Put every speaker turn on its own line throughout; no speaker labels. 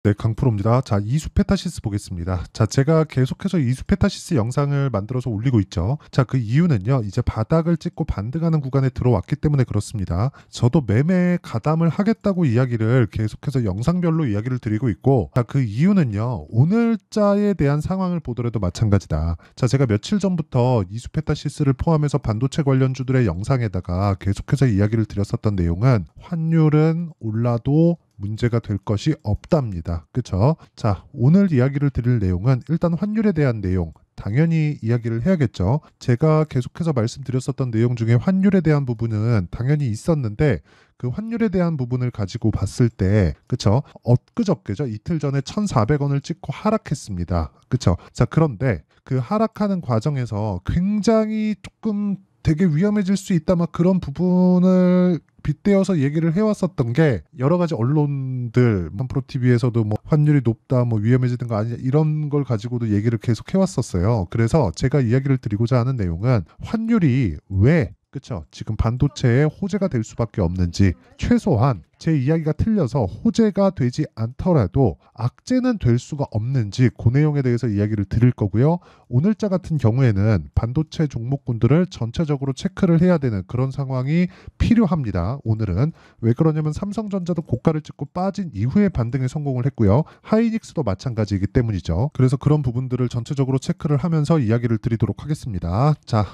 네, 강프로입니다. 자, 이수페타시스 보겠습니다. 자, 제가 계속해서 이수페타시스 영상을 만들어서 올리고 있죠. 자, 그 이유는요, 이제 바닥을 찍고 반등하는 구간에 들어왔기 때문에 그렇습니다. 저도 매매 가담을 하겠다고 이야기를 계속해서 영상별로 이야기를 드리고 있고, 자, 그 이유는요, 오늘자에 대한 상황을 보더라도 마찬가지다. 자, 제가 며칠 전부터 이수페타시스를 포함해서 반도체 관련주들의 영상에다가 계속해서 이야기를 드렸었던 내용은 환율은 올라도 문제가 될 것이 없답니다. 그쵸? 자, 오늘 이야기를 드릴 내용은 일단 환율에 대한 내용, 당연히 이야기를 해야겠죠. 제가 계속해서 말씀드렸었던 내용 중에 환율에 대한 부분은 당연히 있었는데 그 환율에 대한 부분을 가지고 봤을 때, 그쵸? 엊그저께죠. 이틀 전에 1,400원을 찍고 하락했습니다. 그쵸? 자, 그런데 그 하락하는 과정에서 굉장히 조금 되게 위험해질 수 있다 막 그런 부분을 빗대어서 얘기를 해왔었던 게 여러 가지 언론들, 프로TV에서도 뭐 환율이 높다, 뭐 위험해지는 거 아니냐 이런 걸 가지고도 얘기를 계속 해왔었어요. 그래서 제가 이야기를 드리고자 하는 내용은 환율이 왜 그쵸? 지금 반도체에 호재가 될 수밖에 없는지 최소한 제 이야기가 틀려서 호재가 되지 않더라도 악재는 될 수가 없는지 그 내용에 대해서 이야기를 드릴 거고요. 오늘자 같은 경우에는 반도체 종목군들을 전체적으로 체크를 해야 되는 그런 상황이 필요합니다. 오늘은 왜 그러냐면 삼성전자도 고가를 찍고 빠진 이후에 반등에 성공을 했고요. 하이닉스도 마찬가지이기 때문이죠. 그래서 그런 부분들을 전체적으로 체크를 하면서 이야기를 드리도록 하겠습니다. 자,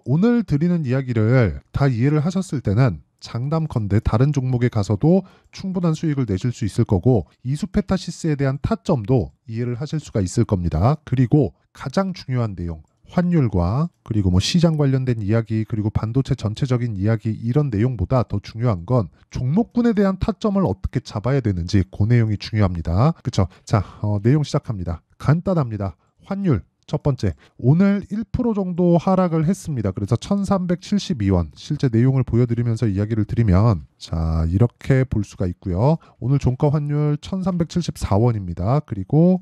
오늘 드리는 이야기를 다 이해를 하셨을 때는 장담컨대 다른 종목에 가서도 충분한 수익을 내실 수 있을 거고 이수페타시스에 대한 타점도 이해를 하실 수가 있을 겁니다. 그리고 가장 중요한 내용, 환율과 그리고 뭐 시장 관련된 이야기 그리고 반도체 전체적인 이야기 이런 내용보다 더 중요한 건 종목군에 대한 타점을 어떻게 잡아야 되는지 그 내용이 중요합니다. 그쵸? 자, 내용 시작합니다. 간단합니다. 환율 첫 번째, 오늘 1% 정도 하락을 했습니다. 그래서 1372원, 실제 내용을 보여드리면서 이야기를 드리면 자, 이렇게 볼 수가 있고요. 오늘 종가 환율 1374원입니다. 그리고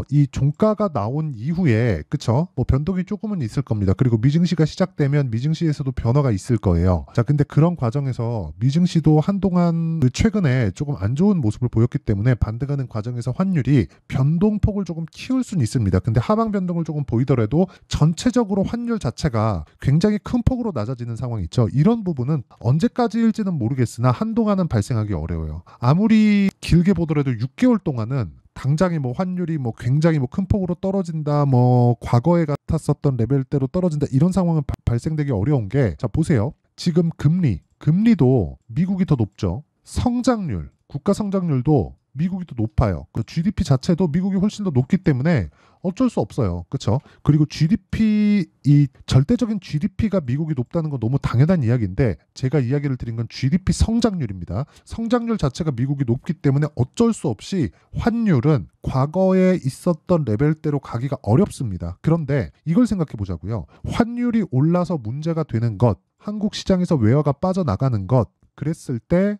이 종가가 나온 이후에 그쵸? 뭐 변동이 조금은 있을 겁니다. 그리고 미증시가 시작되면 미증시에서도 변화가 있을 거예요. 자, 근데 그런 과정에서 미증시도 한동안 최근에 조금 안 좋은 모습을 보였기 때문에 반등하는 과정에서 환율이 변동폭을 조금 키울 수는 있습니다. 근데 하방 변동을 조금 보이더라도 전체적으로 환율 자체가 굉장히 큰 폭으로 낮아지는 상황이 있죠. 이런 부분은 언제까지일지는 모르겠으나 한동안은 발생하기 어려워요. 아무리 길게 보더라도 6개월 동안은 당장에 뭐 환율이 뭐 굉장히 뭐 큰 폭으로 떨어진다, 뭐 과거에 같았었던 레벨대로 떨어진다 이런 상황은 발생되기 어려운 게, 자 보세요. 지금 금리도 미국이 더 높죠. 성장률, 국가 성장률도 미국이 더 높아요. 그 GDP 자체도 미국이 훨씬 더 높기 때문에 어쩔 수 없어요. 그렇죠? 그리고 GDP, 이 절대적인 GDP가 미국이 높다는 건 너무 당연한 이야기인데 제가 이야기를 드린 건 GDP 성장률입니다. 성장률 자체가 미국이 높기 때문에 어쩔 수 없이 환율은 과거에 있었던 레벨대로 가기가 어렵습니다. 그런데 이걸 생각해 보자고요. 환율이 올라서 문제가 되는 것, 한국 시장에서 외화가 빠져나가는 것, 그랬을 때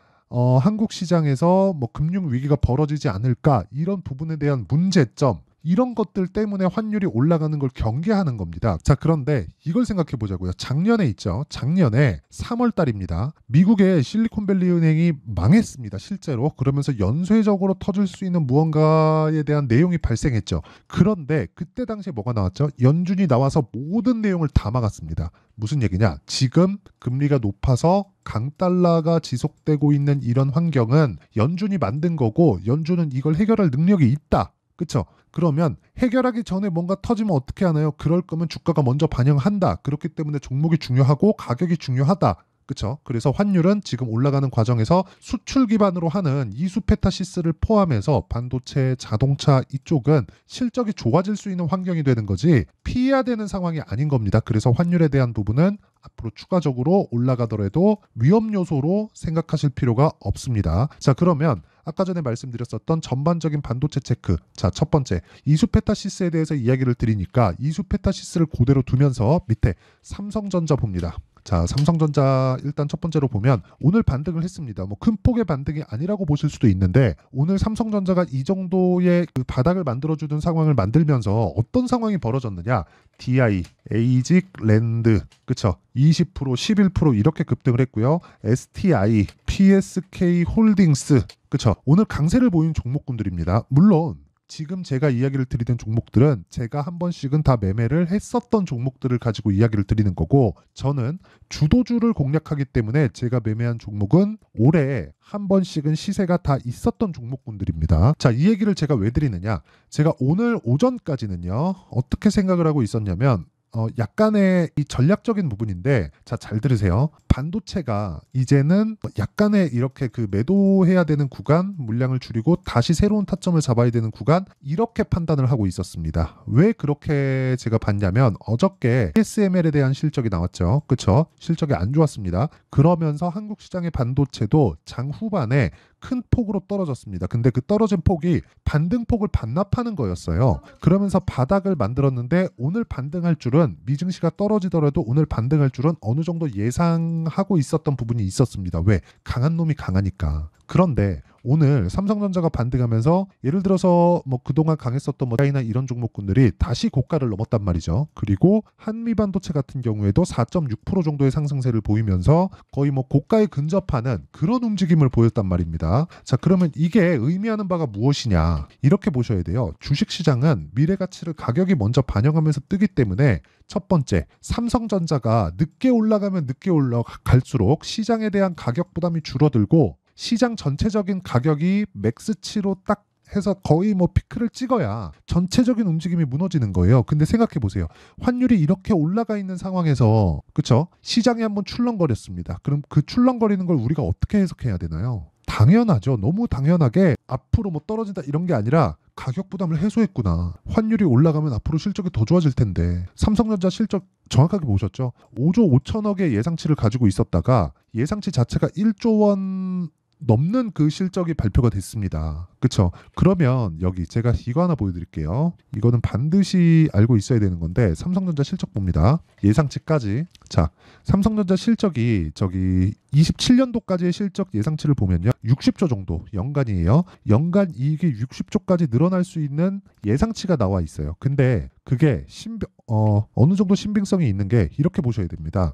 한국 시장에서 뭐 금융 위기가 벌어지지 않을까 이런 부분에 대한 문제점, 이런 것들 때문에 환율이 올라가는 걸 경계하는 겁니다. 자, 그런데 이걸 생각해 보자고요. 작년에 있죠. 작년에 3월 달입니다. 미국의 실리콘밸리 은행이 망했습니다. 실제로. 그러면서 연쇄적으로 터질 수 있는 무언가에 대한 내용이 발생했죠. 그런데 그때 당시에 뭐가 나왔죠? 연준이 나와서 모든 내용을 다 막았습니다. 무슨 얘기냐? 지금 금리가 높아서 강달러가 지속되고 있는 이런 환경은 연준이 만든 거고 연준은 이걸 해결할 능력이 있다. 그쵸? 그러면 해결하기 전에 뭔가 터지면 어떻게 하나요? 그럴 거면 주가가 먼저 반영한다. 그렇기 때문에 종목이 중요하고 가격이 중요하다. 그쵸? 그래서 환율은 지금 올라가는 과정에서 수출 기반으로 하는 이수페타시스를 포함해서 반도체, 자동차 이쪽은 실적이 좋아질 수 있는 환경이 되는 거지 피해야 되는 상황이 아닌 겁니다. 그래서 환율에 대한 부분은 앞으로 추가적으로 올라가더라도 위험 요소로 생각하실 필요가 없습니다. 자, 그러면 아까 전에 말씀드렸었던 전반적인 반도체 체크. 자, 첫 번째, 이수페타시스에 대해서 이야기를 드리니까 이수페타시스를 그대로 두면서 밑에 삼성전자 봅니다. 자, 삼성전자 일단 첫 번째로 보면 오늘 반등을 했습니다. 뭐 큰 폭의 반등이 아니라고 보실 수도 있는데 오늘 삼성전자가 이 정도의 그 바닥을 만들어주는 상황을 만들면서 어떤 상황이 벌어졌느냐? DI, 에이직, 랜드, 그쵸? 20%, 11% 이렇게 급등을 했고요. STI, PSK 홀딩스. 그쵸? 오늘 강세를 보인 종목군들입니다. 물론 지금 제가 이야기를 드리던 종목들은 제가 한 번씩은 다 매매를 했었던 종목들을 가지고 이야기를 드리는 거고, 저는 주도주를 공략하기 때문에 제가 매매한 종목은 올해 한 번씩은 시세가 다 있었던 종목군들입니다. 자, 이 얘기를 제가 왜 드리느냐? 제가 오늘 오전까지는요, 어떻게 생각을 하고 있었냐면 약간의 이 전략적인 부분인데, 자, 잘 들으세요. 반도체가 이제는 약간의 이렇게 그 매도해야 되는 구간, 물량을 줄이고 다시 새로운 타점을 잡아야 되는 구간, 이렇게 판단을 하고 있었습니다. 왜 그렇게 제가 봤냐면, 어저께 ASML에 대한 실적이 나왔죠. 그쵸? 실적이 안 좋았습니다. 그러면서 한국 시장의 반도체도 장 후반에 큰 폭으로 떨어졌습니다. 근데 그 떨어진 폭이 반등폭을 반납하는 거였어요. 그러면서 바닥을 만들었는데, 오늘 반등할 줄은, 미증시가 떨어지더라도 오늘 반등할 줄은 어느 정도 예상하고 있었던 부분이 있었습니다. 왜? 강한 놈이 강하니까. 그런데 오늘 삼성전자가 반등하면서, 예를 들어서 뭐 그동안 강했었던 뭐 다이나 이런 종목군들이 다시 고가를 넘었단 말이죠. 그리고 한미반도체 같은 경우에도 4.6% 정도의 상승세를 보이면서 거의 뭐 고가에 근접하는 그런 움직임을 보였단 말입니다. 자, 그러면 이게 의미하는 바가 무엇이냐? 이렇게 보셔야 돼요. 주식시장은 미래 가치를 가격이 먼저 반영하면서 뜨기 때문에, 첫 번째, 삼성전자가 늦게 올라가면 늦게 올라갈수록 시장에 대한 가격 부담이 줄어들고, 시장 전체적인 가격이 맥스치로 딱 해서 거의 뭐 피크를 찍어야 전체적인 움직임이 무너지는 거예요. 근데 생각해 보세요. 환율이 이렇게 올라가 있는 상황에서, 그쵸? 시장이 한번 출렁거렸습니다. 그럼 그 출렁거리는 걸 우리가 어떻게 해석해야 되나요? 당연하죠. 너무 당연하게 앞으로 뭐 떨어진다 이런 게 아니라, 가격 부담을 해소했구나. 환율이 올라가면 앞으로 실적이 더 좋아질 텐데. 삼성전자 실적 정확하게 보셨죠? 5조 5천억의 예상치를 가지고 있었다가 예상치 자체가 1조 원 넘는 그 실적이 발표가 됐습니다. 그쵸? 그러면 여기 제가 이거 하나 보여드릴게요. 이거는 반드시 알고 있어야 되는 건데, 삼성전자 실적 봅니다. 예상치까지. 자, 삼성전자 실적이 저기 27년도까지의 실적 예상치를 보면요, 60조 정도 연간이에요. 연간 이익이 60조까지 늘어날 수 있는 예상치가 나와 있어요. 근데 그게 어느 정도 신빙성이 있는 게, 이렇게 보셔야 됩니다.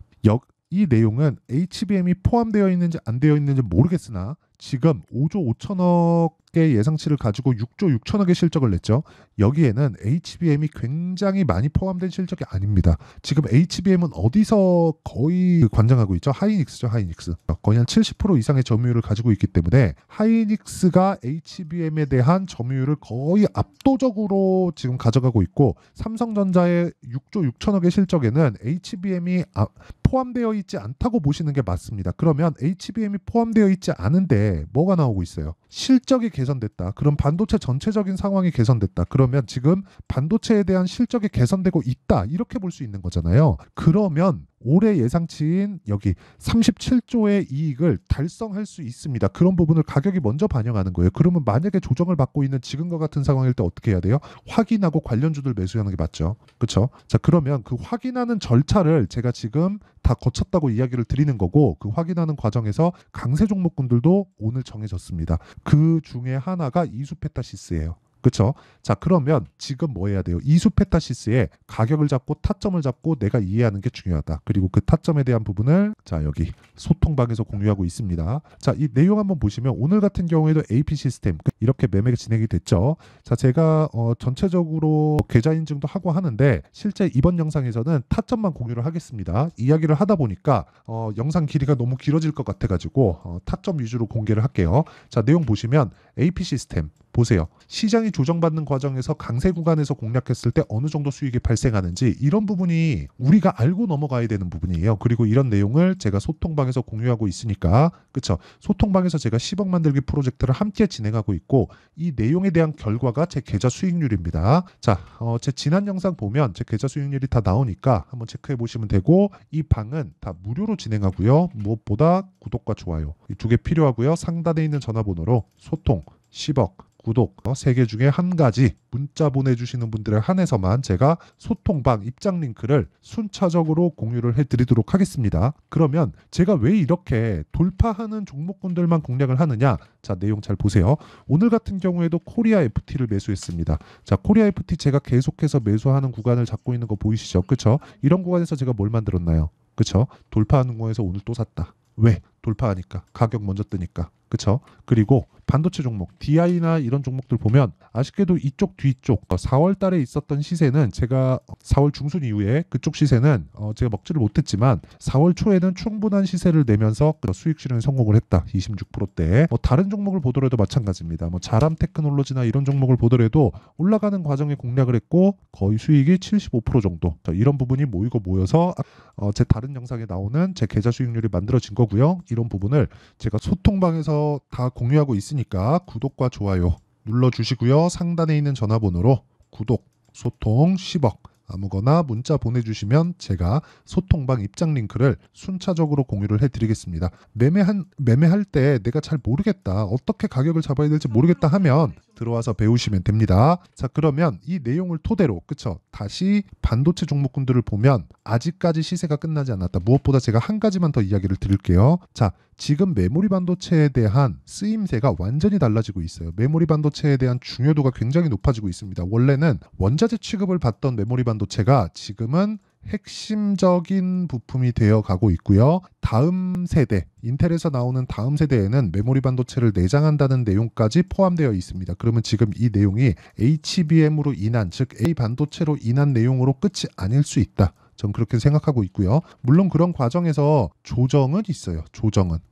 이 내용은 HBM이 포함되어 있는지 안 되어 있는지 모르겠으나, 지금 5조 5천억의 예상치를 가지고 6조 6천억의 실적을 냈죠. 여기에는 HBM이 굉장히 많이 포함된 실적이 아닙니다. 지금 HBM은 어디서 거의 관장하고 있죠? 하이닉스죠. 하이닉스. 거의 한 70% 이상의 점유율을 가지고 있기 때문에, 하이닉스가 HBM에 대한 점유율을 거의 압도적으로 지금 가져가고 있고, 삼성전자의 6조 6천억의 실적에는 HBM이 포함되어 있지 않다고 보시는 게 맞습니다. 그러면 HBM이 포함되어 있지 않은데 뭐가 나오고 있어요? 실적이 개선됐다. 그럼 반도체 전체적인 상황이 개선됐다. 그러면 지금 반도체에 대한 실적이 개선되고 있다. 이렇게 볼 수 있는 거잖아요. 그러면 올해 예상치인 여기 37조의 이익을 달성할 수 있습니다. 그런 부분을 가격이 먼저 반영하는 거예요. 그러면 만약에 조정을 받고 있는 지금과 같은 상황일 때 어떻게 해야 돼요? 확인하고 관련주들 매수하는 게 맞죠. 그렇죠? 자, 그러면 그 확인하는 절차를 제가 지금 다 거쳤다고 이야기를 드리는 거고, 그 확인하는 과정에서 강세 종목군들도 오늘 정해졌습니다. 그 중에 하나가 이수페타시스예요. 그렇죠? 자, 그러면 지금 뭐 해야 돼요? 이수페타시스의 가격을 잡고 타점을 잡고 내가 이해하는 게 중요하다. 그리고 그 타점에 대한 부분을, 자, 여기 소통방에서 공유하고 있습니다. 자, 이 내용 한번 보시면, 오늘 같은 경우에도 AP 시스템 이렇게 매매가 진행이 됐죠. 자, 제가 전체적으로 계좌 인증도 하고 하는데, 실제 이번 영상에서는 타점만 공유를 하겠습니다. 이야기를 하다 보니까 영상 길이가 너무 길어질 것 같아가지고 타점 위주로 공개를 할게요. 자, 내용 보시면 AP 시스템 보세요. 시장이 조정받는 과정에서 강세 구간에서 공략했을 때 어느 정도 수익이 발생하는지, 이런 부분이 우리가 알고 넘어가야 되는 부분이에요. 그리고 이런 내용을 제가 소통방에서 공유하고 있으니까, 그쵸? 소통방에서 제가 10억 만들기 프로젝트를 함께 진행하고 있고, 이 내용에 대한 결과가 제 계좌 수익률입니다. 자, 제 지난 영상 보면 제 계좌 수익률이 다 나오니까 한번 체크해 보시면 되고, 이 방은 다 무료로 진행하고요. 무엇보다 구독과 좋아요 이 두 개 필요하고요. 상단에 있는 전화번호로 소통, 10억, 구독 3개 중에 한 가지 문자 보내주시는 분들에 한해서만 제가 소통방 입장 링크를 순차적으로 공유를 해드리도록 하겠습니다. 그러면 제가 왜 이렇게 돌파하는 종목군들만 공략을 하느냐? 자, 내용 잘 보세요. 오늘 같은 경우에도 코리아 FT를 매수했습니다. 자, 코리아 FT 제가 계속해서 매수하는 구간을 잡고 있는 거 보이시죠? 그쵸? 이런 구간에서 제가 뭘 만들었나요? 그쵸? 돌파하는 거에서 오늘 또 샀다. 왜? 돌파하니까. 가격 먼저 뜨니까. 그쵸? 그리고 반도체 종목, DI나 이런 종목들 보면 아쉽게도 이쪽 뒤쪽 4월 달에 있었던 시세는 제가 4월 중순 이후에 그쪽 시세는 제가 먹지를 못했지만 4월 초에는 충분한 시세를 내면서 수익 실현에 성공을 했다. 26%대. 다른 종목을 보더라도 마찬가지입니다. 자람 테크놀로지나 이런 종목을 보더라도 올라가는 과정에 공략을 했고 거의 수익이 75% 정도. 이런 부분이 모이고 모여서 제 다른 영상에 나오는 제 계좌 수익률이 만들어진 거고요. 이런 부분을 제가 소통방에서 다 공유하고 있으니까 구독과 좋아요 눌러주시고요. 상단에 있는 전화번호로 구독, 소통 10억 아무거나 문자 보내주시면 제가 소통방 입장 링크를 순차적으로 공유를 해드리겠습니다. 매매할 때 내가 잘 모르겠다, 어떻게 가격을 잡아야 될지 모르겠다 하면 들어와서 배우시면 됩니다. 자, 그러면 이 내용을 토대로 그쵸? 다시 반도체 종목군들을 보면 아직까지 시세가 끝나지 않았다. 무엇보다 제가 한 가지만 더 이야기를 드릴게요. 자, 지금 메모리 반도체에 대한 쓰임새가 완전히 달라지고 있어요. 메모리 반도체에 대한 중요도가 굉장히 높아지고 있습니다. 원래는 원자재 취급을 받던 메모리 반도체가 지금은 핵심적인 부품이 되어 가고 있고요. 다음 세대, 인텔에서 나오는 다음 세대에는 메모리 반도체를 내장한다는 내용까지 포함되어 있습니다. 그러면 지금 이 내용이 HBM으로 인한, 즉 A 반도체로 인한 내용으로 끝이 아닐 수 있다. 전 그렇게 생각하고 있고요. 물론 그런 과정에서 조정은 있어요.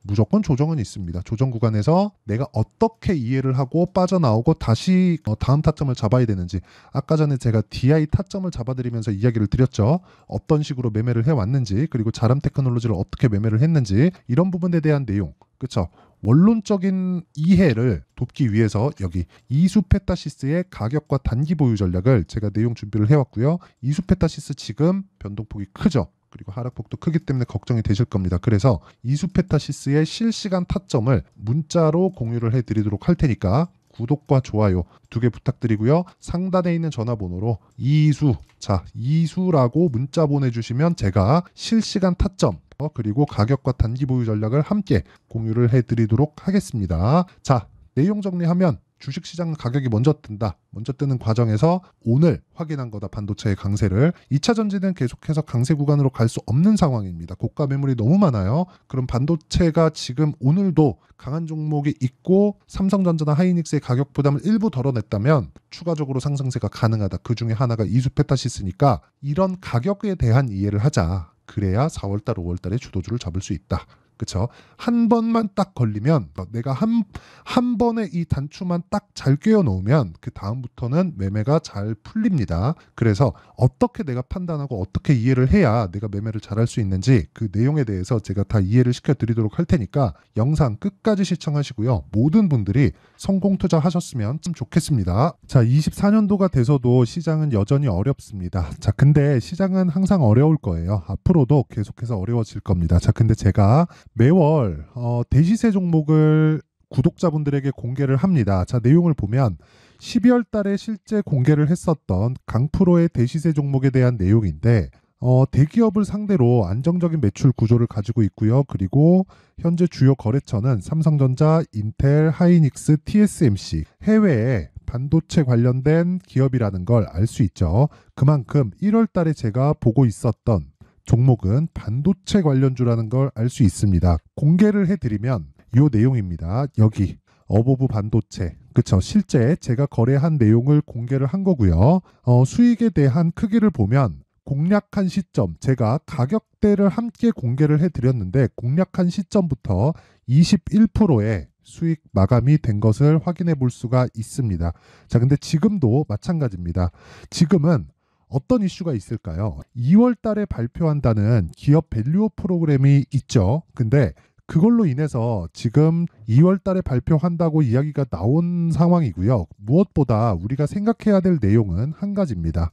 무조건 조정은 있습니다. 조정 구간에서 내가 어떻게 이해를 하고 빠져나오고 다시 다음 타점을 잡아야 되는지, 아까 전에 제가 DI 타점을 잡아드리면서 이야기를 드렸죠. 어떤 식으로 매매를 해왔는지, 그리고 자람 테크놀로지를 어떻게 매매를 했는지, 이런 부분에 대한 내용, 그쵸? 원론적인 이해를 돕기 위해서 여기 이수페타시스의 가격과 단기 보유 전략을 제가 내용 준비를 해왔고요. 이수페타시스 지금 변동폭이 크죠. 그리고 하락폭도 크기 때문에 걱정이 되실 겁니다. 그래서 이수페타시스의 실시간 타점을 문자로 공유를 해드리도록 할 테니까 구독과 좋아요 2개 부탁드리고요. 상단에 있는 전화번호로 이수라고 문자 보내주시면 제가 실시간 타점 그리고 가격과 단기 보유 전략을 함께 공유를 해드리도록 하겠습니다. 자, 내용 정리하면 주식시장 가격이 먼저 뜬다. 먼저 뜨는 과정에서 오늘 확인한 거다. 반도체의 강세를. 2차 전지는 계속해서 강세 구간으로 갈 수 없는 상황입니다. 고가 매물이 너무 많아요. 그럼 반도체가 지금 오늘도 강한 종목이 있고 삼성전자나 하이닉스의 가격 부담을 일부 덜어냈다면 추가적으로 상승세가 가능하다. 그 중에 하나가 이수페타시스니까 이런 가격에 대한 이해를 하자. 그래야 4월달, 5월달에 주도주를 잡을 수 있다. 그쵸? 한 번만 딱 걸리면 내가 한 번에 이 단추만 딱 잘 꿰어 놓으면 그 다음부터는 매매가 잘 풀립니다. 그래서 어떻게 내가 판단하고 어떻게 이해를 해야 내가 매매를 잘할 수 있는지 그 내용에 대해서 제가 다 이해를 시켜드리도록 할 테니까 영상 끝까지 시청하시고요. 모든 분들이 성공 투자하셨으면 참 좋겠습니다. 자, 24년도가 돼서도 시장은 여전히 어렵습니다. 자, 근데 시장은 항상 어려울 거예요. 앞으로도 계속해서 어려워질 겁니다. 자, 근데 제가 매월 대시세 종목을 구독자분들에게 공개를 합니다. 자, 내용을 보면 12월 달에 실제 공개를 했었던 강프로의 대시세 종목에 대한 내용인데 대기업을 상대로 안정적인 매출 구조를 가지고 있고요. 그리고 현재 주요 거래처는 삼성전자, 인텔, 하이닉스, TSMC, 해외에 반도체 관련된 기업이라는 걸 알 수 있죠. 그만큼 1월 달에 제가 보고 있었던 종목은 반도체 관련주라는 걸 알 수 있습니다. 공개를 해드리면 이 내용입니다. 여기 어보브 반도체, 그쵸? 실제 제가 거래한 내용을 공개를 한 거고요. 수익에 대한 크기를 보면 공략한 시점, 제가 가격대를 함께 공개를 해드렸는데 공략한 시점부터 21%의 수익 마감이 된 것을 확인해 볼 수가 있습니다. 자, 근데 지금도 마찬가지입니다. 지금은 어떤 이슈가 있을까요? 2월 달에 발표한다는 기업 밸류업 프로그램이 있죠. 근데 그걸로 인해서 지금 2월 달에 발표한다고 이야기가 나온 상황이고요. 무엇보다 우리가 생각해야 될 내용은 한 가지입니다.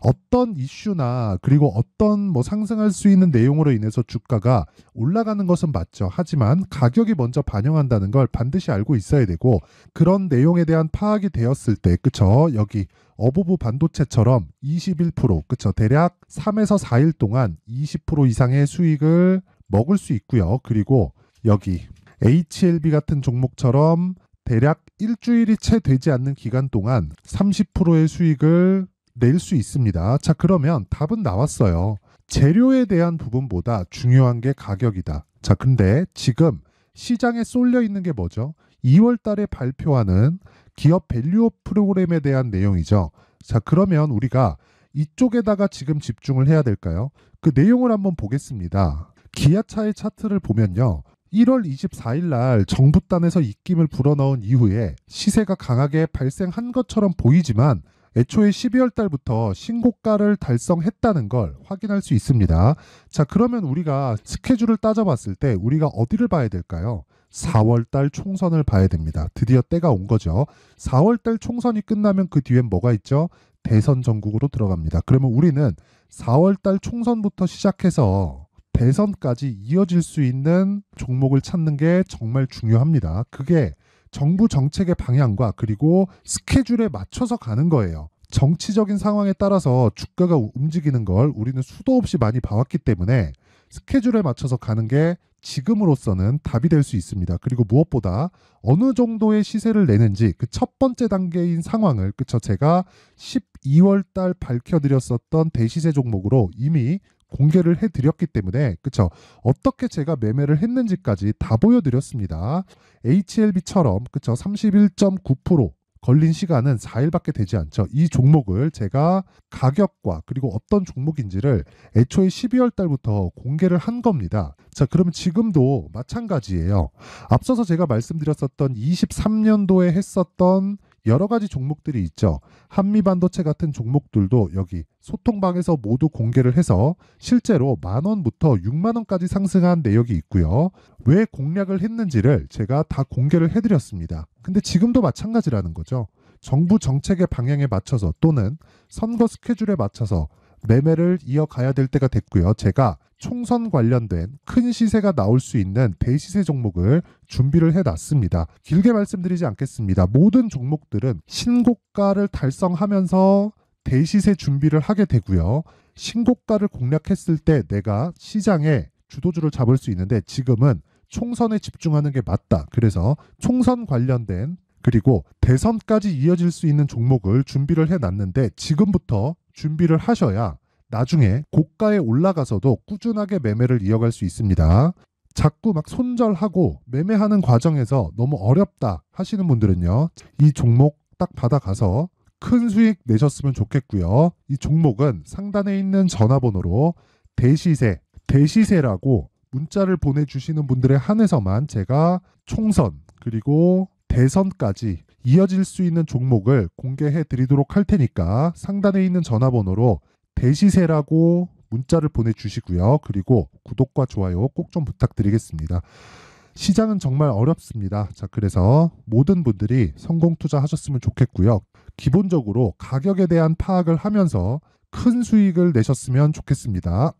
어떤 이슈나 그리고 어떤 상승할 수 있는 내용으로 인해서 주가가 올라가는 것은 맞죠. 하지만 가격이 먼저 반영한다는 걸 반드시 알고 있어야 되고, 그런 내용에 대한 파악이 되었을 때, 그쵸? 여기 어보브 반도체처럼 21%, 그쵸? 대략 3에서 4일 동안 20% 이상의 수익을 먹을 수 있고요. 그리고 여기 HLB 같은 종목처럼 대략 일주일이 채 되지 않는 기간 동안 30%의 수익을 낼 수 있습니다. 자, 그러면 답은 나왔어요. 재료에 대한 부분보다 중요한 게 가격이다. 자, 근데 지금 시장에 쏠려 있는 게 뭐죠? 2월 달에 발표하는 기업 밸류업 프로그램에 대한 내용이죠. 자, 그러면 우리가 이쪽에다가 지금 집중을 해야 될까요? 그 내용을 한번 보겠습니다. 기아차의 차트를 보면요. 1월 24일 날 정부단에서 입김을 불어넣은 이후에 시세가 강하게 발생한 것처럼 보이지만 애초에 12월 달부터 신고가를 달성했다는 걸 확인할 수 있습니다. 자, 그러면 우리가 스케줄을 따져봤을 때 우리가 어디를 봐야 될까요? 4월 달 총선을 봐야 됩니다. 드디어 때가 온 거죠. 4월 달 총선이 끝나면 그 뒤엔 뭐가 있죠? 대선 전국으로 들어갑니다. 그러면 우리는 4월 달 총선부터 시작해서 대선까지 이어질 수 있는 종목을 찾는 게 정말 중요합니다. 그게 정부 정책의 방향과 그리고 스케줄에 맞춰서 가는 거예요. 정치적인 상황에 따라서 주가가 움직이는 걸 우리는 수도 없이 많이 봐왔기 때문에 스케줄에 맞춰서 가는 게 지금으로서는 답이 될 수 있습니다. 그리고 무엇보다 어느 정도의 시세를 내는지 그 첫 번째 단계인 상황을 제가 12월 달 밝혀드렸었던 대시세 종목으로 이미 공개를 해드렸기 때문에 어떻게 제가 매매를 했는지까지 다 보여드렸습니다. HLB처럼 31.9% 걸린 시간은 4일밖에 되지 않죠. 이 종목을 제가 가격과 그리고 어떤 종목인지를 애초에 12월 달부터 공개를 한 겁니다. 자, 그러면 지금도 마찬가지예요. 앞서서 제가 말씀드렸었던 23년도에 했었던 여러 가지 종목들이 있죠. 한미반도체 같은 종목들도 여기 소통방에서 모두 공개를 해서 실제로 10,000원부터 60,000원까지 상승한 내역이 있고요. 왜 공략을 했는지를 제가 다 공개를 해드렸습니다. 근데 지금도 마찬가지라는 거죠. 정부 정책의 방향에 맞춰서 또는 선거 스케줄에 맞춰서 매매를 이어가야 될 때가 됐고요. 제가 총선 관련된 큰 시세가 나올 수 있는 대시세 종목을 준비를 해놨습니다. 길게 말씀드리지 않겠습니다. 모든 종목들은 신고가를 달성하면서 대시세 준비를 하게 되고요. 신고가를 공략했을 때 내가 시장에 주도주를 잡을 수 있는데 지금은 총선에 집중하는 게 맞다. 그래서 총선 관련된 그리고 대선까지 이어질 수 있는 종목을 준비를 해놨는데 지금부터 준비를 하셔야 나중에 고가에 올라가서도 꾸준하게 매매를 이어갈 수 있습니다. 자꾸 막 손절하고 매매하는 과정에서 너무 어렵다 하시는 분들은요. 이 종목 딱 받아가서 큰 수익 내셨으면 좋겠고요. 이 종목은 상단에 있는 전화번호로 대시세라고 문자를 보내주시는 분들에 한해서만 제가 총선 그리고 대선까지 이어질 수 있는 종목을 공개해 드리도록 할 테니까 상단에 있는 전화번호로 대시세라고 문자를 보내주시고요. 그리고 구독과 좋아요 꼭 좀 부탁드리겠습니다. 시장은 정말 어렵습니다. 자, 그래서 모든 분들이 성공 투자하셨으면 좋겠고요. 기본적으로 가격에 대한 파악을 하면서 큰 수익을 내셨으면 좋겠습니다.